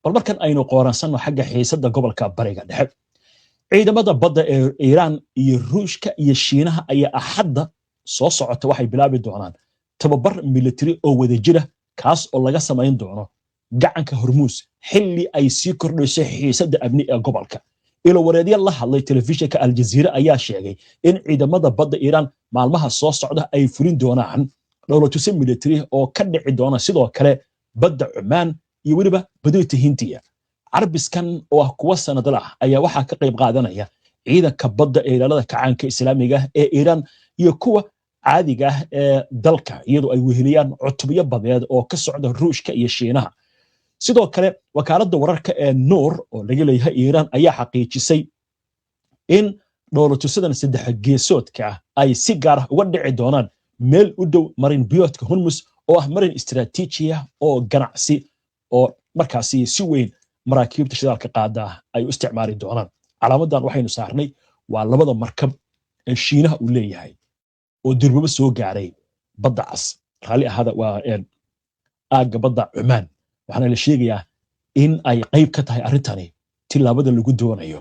bal markan aynu qooransanno xagga xiisadda gobolka bariga dhexe ciidamada badda ee Iiraan iyo Ruushka iyo Shiinaha ayaa axadda soo socota waxay bilaabi doonaan tababar military oo wadajir ah kaas oo laga samayn doono gacanka Hormuz xilli ay sii kordhayso xiisadda amni ee gobolka ilo wareedyo la hadlay telefishinka Al Jazeera ayaa sheegay in ciidamada badda Iiraan maalmaha soo socda ay fulin doonaan dowladtusi military oo ka dhici doona sidoo kale badda Oman iyo waliba badweynta Hindiya carbiskan oo kuwa sanadla ah ayaa waxaa ka qayb qaadanaya ciidanka badda ee ilaalada kacaanka islaamiga ee Iiraan iyo kuwa caadiga ah ee dalka iyadoo ay weheliyaan cutubyo badeed oo ka socda Ruushka iyo Shiinaha sidoo kale wakaaladda wararka ee Noor oo laga leeyahay Iiraan ayaa xaqiijisay in dowladtusadan saddex geesoodka ay si gaar ah uga dhici doonaan meel u dhow marin biyoodka Hormuz oo ah marin istiraatiiji ah oo ganacsi oo markaasi si weyn maraakiibta shidaalka qaada ay u isticmaali doonaan calaamadan waxaynu saarnay waa labada markab ee Shiinaha uu leeyahay oo dirbaba soo gaaray badda cas rali ahada waa aaga badda Oman waxaana la sheegayaa in ay qayb ka tahay arintani tilaabada lagu doonayo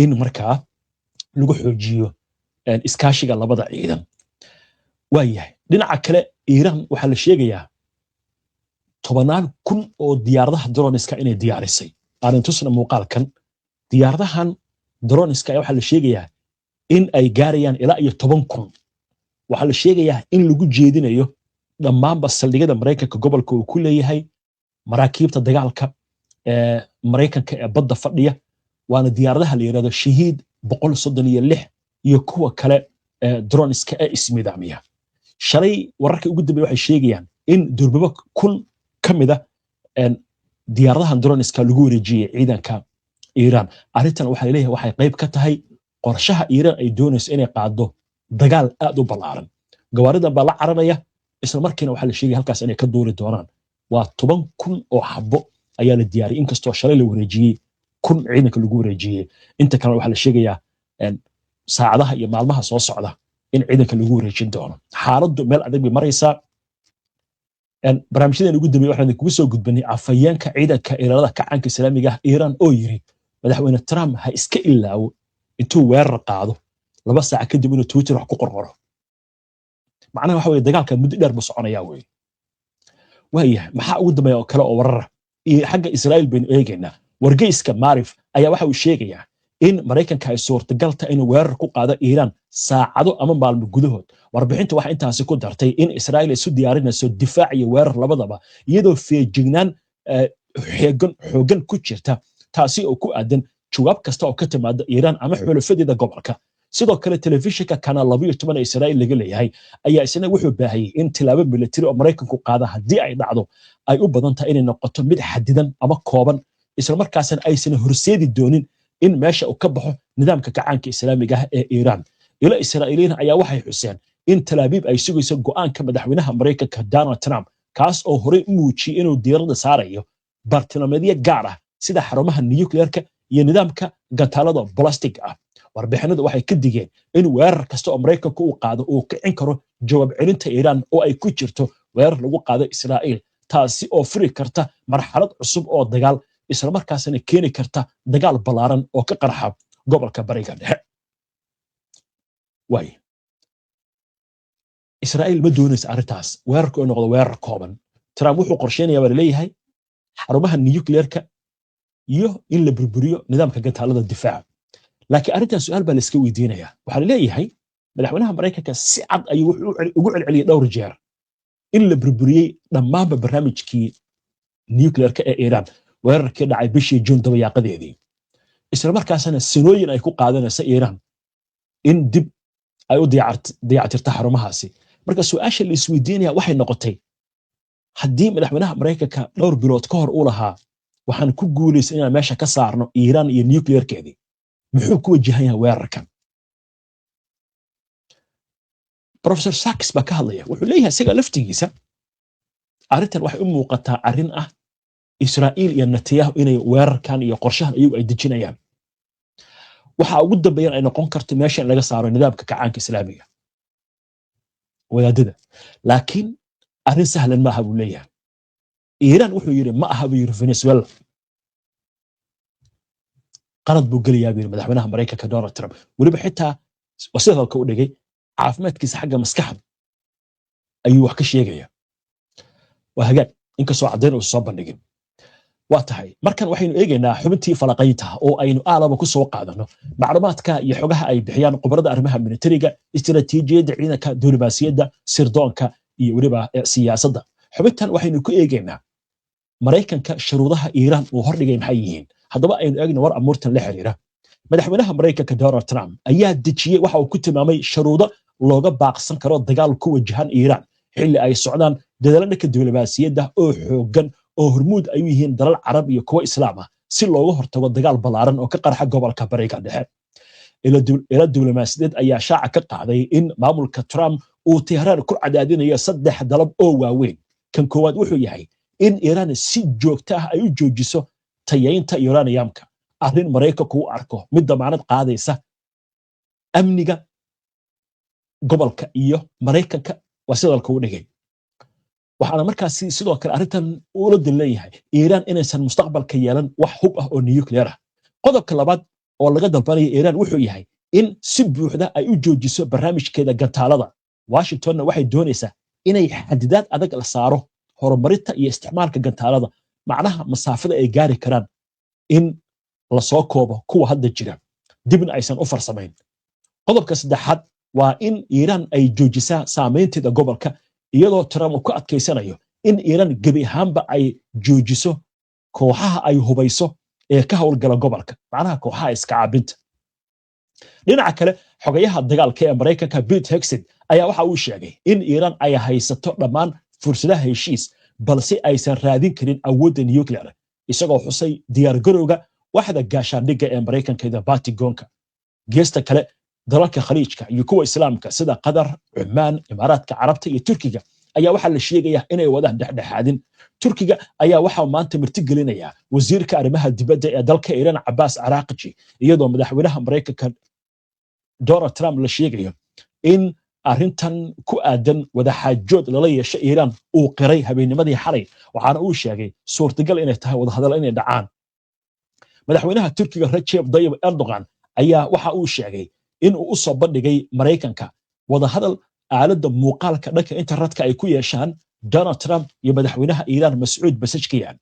in markaa lagu xoojiyo iskaashiga labada ciidan waayahay dhinaca kale Iiraan waxaa la sheegayaa 10,000 oo diyaaradaha droniska inay diyaarisay arintusna muuqaalkan diyaaradahan droniska waxaa la sheegayaa in ay gaarayaan ilaa iyo 10,000 waxaa la sheegayaa in lagu jeedinayo dhammaanba saldhigyada Mareykanka gobolka uu ku leeyahay maraakiibta dagaalka ee Mareykanka ee badda fadhiya waana diyaaradaha la yiraahdo Shaheed 136 iyo kuwa kale droniska ee ismidaamiya shalay wararka ugu dambeeyay waxay sheegayaan in durbaba 1,000 kamida diyaaradahan droniska lagu wareejiyay ciidanka Iiraan arintan waxay leeyahay waxay qayb ka tahay qorshaha Iiraan ay doonayso inay qaado dagaal aad u ballaaran gawaaridan baa la caranaya isla markiina waxaa la sheegay halkaas inay ka duuli doonaan waa 10,000 oo xabbo ayaa la diyaariyay inkastoo shalay la wareejiyay 1,000 ciidanka lagu wareejiyay inta kale waxaa la sheegayaa saacadaha iyo maalmaha soo socda in ciidanka lagu wareejin doono xaaladdu meel adag bay maraysaa barnaamijyadan ugu dambeeyay waxaan kugu soo gudbinay afayeenka ciidanka ilaalada kacaanka islaamiga Iiraan oo yiri madaxweyne Trump ha iska ilaawo intuu weerar qaado 2 saac kadib inuu Twitter wax ku qorqoro macnaha waxa weeye dagaalka muddo dheer buu soconayaa weey waayahay maxaa ugu dambeeya oo kale oo warar iyo xagga Israa'iil baynu eegaynaa wargeyska Maarif ayaa waxa uu sheegayaa in Mareykanka ay suurtagal tahay inuu weerar ku qaado Iiraan saacado ama maalmo gudahood warbixintu waxa intaasi ku dartay in Israa'iil isu diyaarinayso difaac iyo weerar labadaba iyadoo feejignaan xoogan ku jirta taasi oo ku aadan jawaab kasta oo ka timaada Iiraan ama xulafadeeda gobolka sidoo kale telefishinka Kanal 12 ee Israa'iil laga leeyahay ayaa isna wuxuu baahiyay in tilaabo military oo Mareykanku qaada hadii ay dhacdo ay u badan tahay inay noqoto mid xadidan ama kooban isla markaasna aysan horseedi doonin in meesha uu ka baxo nidaamka kacaanka islaamiga ah ee Iiraan ila Israa'iiliin ayaa waxay xuseen in Tel Aviv ay sugayso go'aanka madaxweynaha Mareykanka Donald Trump kaas oo horey u muujiyay inuu diiradda saarayo bartilmaameedyo gaar ah sida xarumaha nuclearka iyo nidaamka gantaalada ballistic ah warbixinadu waxay ka digeen in weerar kasta oo Mareykanku uu qaado uu kicin karo jawaab celinta Iiraan oo ay ku jirto weerar lagu qaado Israa'iil taasi oo furi karta marxalad cusub oo dagaal isla markaasna keeni karta dagaal ballaaran oo ka qarxa gobolka bariga dhexe way Israa'iil ma doonayso arrintaas weerarku inuu noqdo weerar kooban Trump wuxuu qorsheynayaa baa leeyahay xarumaha nuclearka iyo in la burburiyo nidaamka gantaalada difaaca laakiin arrintan su'aal baa la iska weydiinayaa waxa leeyahay madaxweynaha Mareykanka si cad ayuu ugu celceliyay dhowr jeer in la burburiyay dhammaanba barnaamijkii nuclearka ee Iiraan weerarkii dhacay bishii June dabayaaqadeedii isla markaasna sanooyin ay ku qaadanayso Iiraan in dib ay u dayactirta xarumahaasi marka su'aasha la isweydiinaya waxay noqotay haddii madaxweynaha Mareykanka dhowr bilood ka hor uu lahaa waxaan ku guuleysay inaan meesha ka saarno Iiraan iyo nuclearkeedii muxuu ku wajahan yahay weerarkan Professor Sachs baa ka hadlaya wuxuu leeyahay isaga laftigiisa arrintan waxay u muuqataa arrin ah Israa'iil iyo Netanyahu inay weerarkan iyo qorshahan iyagu ay dejinayaan waxa ugu dambeeyay ay noqon karto meesha laga saaro nidaamka kacaanka islaamiga wadaadada laakiin arrin sahlan ma aha buu leeyahay Iiraan wuxuu yiri ma aha buu Venezuela qalad buu gelayaa buu madaxweynaha Mareykanka Donald Trump waliba xitaa wasidalka u dhigay caafimaadkiisa xagga maskaxda ayuu wax ka sheegaya waa hagaag inkastoo caddayn uu soo bandhigin waa tahay markan waxaynu eegaynaa xubintii falaqaynta oo aynu aalaba ku soo qaadano macluumaadka iyo xogaha ay bixiyaan khubarada arrimaha militariga istiraatiijiyadda ciidanka diblomaasiyadda sirdoonka iyo waliba siyaasadda xubintan waxaynu ku eegaynaa Mareykanka shuruudaha Iiraan uu hordhigay maxay yihiin haddaba aynu eegno war amuurtan la xiriira madaxweynaha Mareykanka Donald Trump ayaa dejiyay waxa uu ku tilmaamay shuruudo looga baaqsan karo dagaal ku wajahan Iiraan xilli ay socdaan dadaalada diblomaasiyadda oo xooggan oo hormuud ay yihiin dalal Carab iyo kuwa Islaam ah si looga hortago dagaal ballaaran oo ka qarxa gobolka Bariga Dhexe ila diblomaasiyadeed ayaa shaaca ka qaaday in maamulka Trump uu Tehran ku cadaadinayo 3 dalab oo waaweyn kan koowaad wuxuu yahay in Iiraan si joogto ah ay u joojiso tayeynta uraniumka arrin Mareykanku u arko mid damaanad qaadaysa amniga gobolka iyo Mareykanka wasidalka u dhigay waxaana markaasi sidoo kale arrintan uu la dileeyahay Iiraan inaysan mustaqbalka yeelan wax hub ah oo nuclear ah qodobka labaad oo laga dalbanayo Iiraan wuxuu yahay in si buuxda ay u joojiso barnaamijkeeda gantaalada Washingtonna waxay doonaysaa inay xadidaad adag la saaro horumarinta iyo isticmaalka gantaalada macnaha masaafada ay gaari karaan in la soo koobo kuwa hadda jira dibna aysan u farsamayn qodobka saddexaad waa in Iiraan ay joojisaa saameynteeda gobolka iyadoo Trump ku adkeysanayo in Iiraan gabi ahaanba ay joojiso kooxaha ay hubayso ee ka howlgala gobolka macnaha kooxaha iska caabinta dhinaca kale xogayaha dagaalka ee Mareykanka Pete Hegseth ayaa waxa uu sheegay in Iiraan ay haysato dhammaan fursadaha heshiis balse aysan raadin karin awoodda nuclear isagoo xusay diyaar garowga waxda gaashaandhigga ee Mareykanka ee Pentagonka geesta kale dalalka khaliijka iyo kuwa islaamka sida Qatar, Oman, Imaaraadka Carabta iyo Turkiga ayaa waxa la sheegayaa inay wadaan dhexdhexaadin Turkiga ayaa waxa maanta martigelinaya wasiirka arrimaha dibadda ee dalka Iiraan Abbas Araghchi iyadoo madaxweynaha Mareykanka Donald Trump la sheegayo in arrintan ku aadan wada xaajood lala yeeshay Iiraan uu qiray habeennimadii xalay waxaana uu sheegay suurtagal inay tahay wada hadal inay dhacaan madaxweynaha Turkiga Recep Tayyip Erdogan ayaa waxa uu sheegay in uu soo bandhigay Mareykanka wada hadal aaladda muuqaalka dhanka internetka ay ku yeeshaan Donald Trump iyo madaxweynaha Iiraan Mas'uud Pezeshkian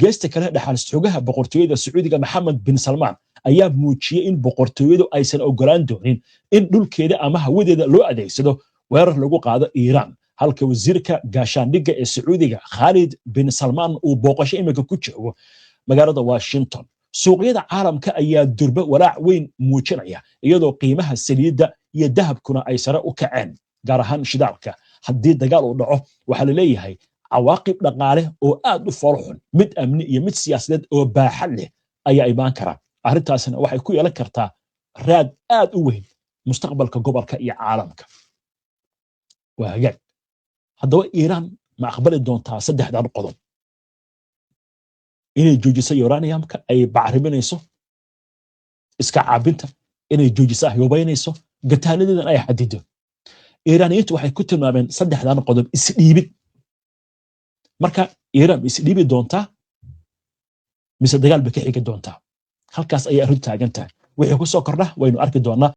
geesta kale dhaxal xogaha boqortooyada Sacuudiga Mohammed bin Salman ayaa muujiyay in boqortooyadu aysan ogolaan doonin in dhulkeeda ama hawadeeda loo adeegsado weerar lagu qaado Iiraan halka wasiirka gaashaandhigga ee Sacuudiga Khalid bin Salman uu booqasho imika ku joogo magaalada Washington suuqyada caalamka ayaa durba walaac weyn muujinaya iyadoo qiimaha saliidda iyo dahabkuna ay sare u kaceen gaar ahaan shidaalka haddii dagaal uu dhaco waxa la leeyahay cawaaqib dhaqaale oo aad u foolxun mid amni iyo mid siyaasadeed oo baaxad leh ayaa imaan kara arrintaasna waxay ku yeelan kartaa raad aad u weyn mustaqbalka gobolka iyo caalamka waa hagaag haddaba Iiraan ma aqbali doontaa saddexdan qodob inay joojiso uraniumka ay bacriminayso iska caabinta inay joojiso hubaynayso gataanadeedan ay xadido Iiraaniyiintu waxay ku tilmaameen saddexdan qodob isdhiibid marka Iiraan isdhiibi doontaa mise dagaal ba ka xigi doontaa halkaas ay arrin taagan tahay wixii ku soo kordha waynu arki doonaa